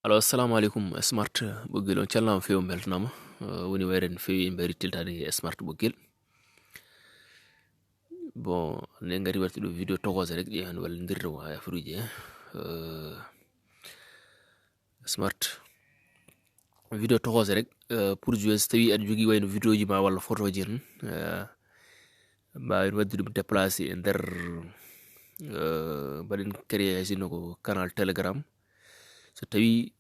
Alo, assalamu alaikum smart bugil on callam few beltnama woni wayren fewi mbari tiltade smart bugil. Bon ne ngari warti do video tokose rek je han wala ndirdo ha fruji smart video tokose rek pour jouer tawi ad jogi wayno video ji ma wala photo ji tan ba waddi dum déplacer nder baden créer sino ko canal telegram so tawi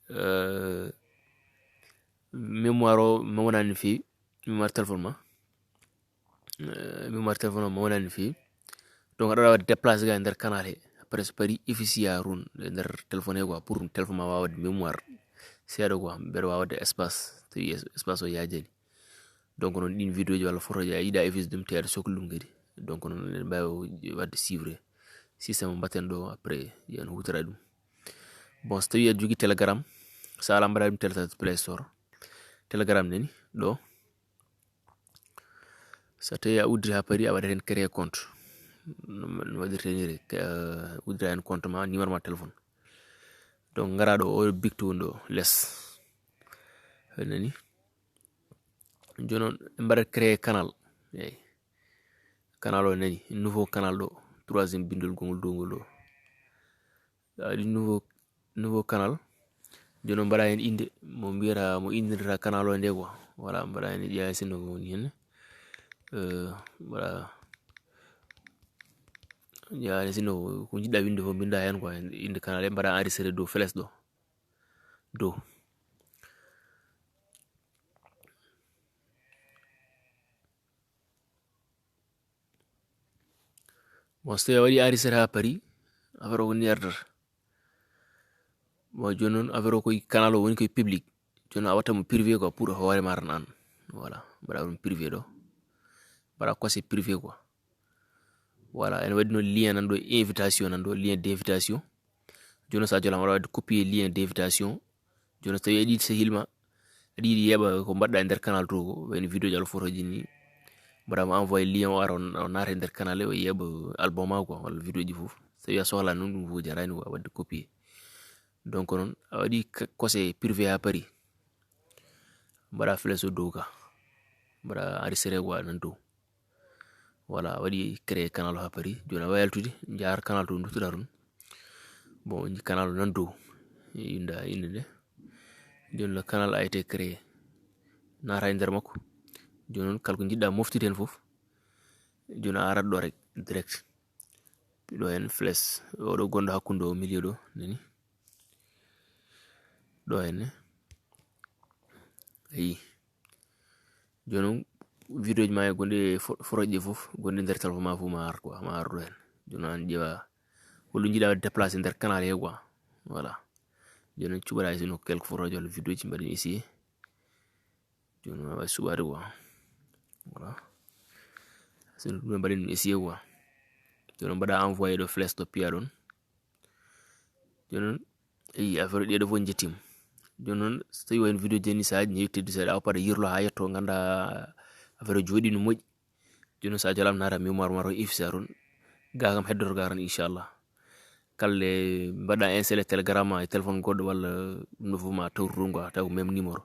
mémoire o ma wonani fi mémoire téléphone ma mémoire téléphone ma wonani fi donc aɗa waɗa déplacer ga nder canal he après so pari efficiya run nder téléphone he quoi pour téléphone ma wawa wadde mémoire seeɗa quoi mbeɗa wawa wadde espace tawi espace o yajani donc non ɗin vidéo ji walla photo ji a yiɗa effice ɗum te aɗa sohli ɗum kadi donc non eɗen mbawi wadde suivre systéme mbatten ɗo après yen hutora ɗum. Bon so tawi aɗa jogui telegram sa ala mbaɗa ɗum télécharge play store telegram nani ɗo so tawi a uddiri ha paari a waɗat hen créer compte no waɗirte ni rek uddira hen compte ma numéro ma téléphone donc ngara ɗo o bicto woni ɗo less nani joni noon mbaɗat créer canal eyyi canal o nani nouveau canal ɗo troisiéme bindol gongol dowgol ɗo waɗi nouveau canal joni noon mbaɗa hen inde mo mbiyata mo indirta canal o nde quoi voilà mbaɗa hen ƴeewa sinno ko woni hen mbaɗa ƴeewa sinno ko jiɗɗa winde fof binda hen quoi inde canal he mbaɗa enregistré dow flash ɗo dow bon so tawi a waɗi enregistré ha paari affaire o woni ardata bon joni noon affaire o koye canal o woni koye public joni noon a watta mo privé quoi pour hoore ma tan an voilà mbaɗa ɗum privé ɗo mbaɗa kose privé quoi voilà ene waɗi noon lien nan ɗo invitation nan ɗo lien d' invitation joni noon sa jolama aɗa wadde copier lien d' invitation joni noon so tawi aɗa yiɗi sehilma aɗa yiɗi yeeɓa ko mbaɗɗa e nder canal to ko wayno vidéo ji walla photo ji ni mbaɗamo envoyé lien o ara o naata e nder canal he o yeeɓa album ma quoi walla vidéo ji foof so tawi a sohlani noon ɗum foof jarani quoi wadde copier donc noon a waɗi kose privé ha paari mbaɗa flèche o dow ka mbaɗa enregistré quoi nan dow voilà a waɗi créé canal o ha paari joni a wawi yaltude jaar canal to duttoɗa toon bon canal o nan dow inda inde nde joni le canal a été créé naata e nder makko joni noon kala ko jiɗɗa moftude hen foof joni a arat ɗo rek direct ɗo hen flèche oɗo gonɗo hakkude o milieu ɗo nani ɗo henne ayi joni noon vidéo ji ma e gonɗi photo ji foof gonɗi nder téléphone ma foof ma ar quoi ma ar ɗo hen joni noon an ƴeewa holɗum jiɗa wadde déplacé nder canal he quoi voilà joni noon cuɓaɗa sino quelques photo ji walla vidéo ji mbaɗi essayé joni noon a wawi suɓade quoi voilà sino ɗum mbaɗi ɗum essayé quoi joni noon mbaɗa envoyé ɗo flèche ɗo piya ɗon joni noon ayi affaire o ɗeɗo fof jettima joni noon so tawi wayno vidéo jeni sa haji yettidde seeɗa a woppat yirlo ha yetto ganda affaire o jooɗi no moƴƴi joni noon sa jolama naata mémoire ma to ifsa toon ga kam heddoto ga tan inchallah kalde mbaɗa installé telegram ma e téléphone goɗɗo walla ɗum ɗo foof ma tawtu toon quoi taw ko même numéro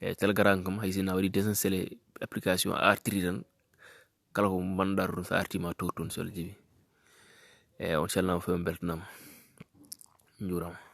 e telegram kam hay sinno a waɗi désinstallé application a artiri tan kala ko mbannoɗa toon sa arti ma tawtu toon so Allah jaaɓi on calminama fo on beltanama on juurama.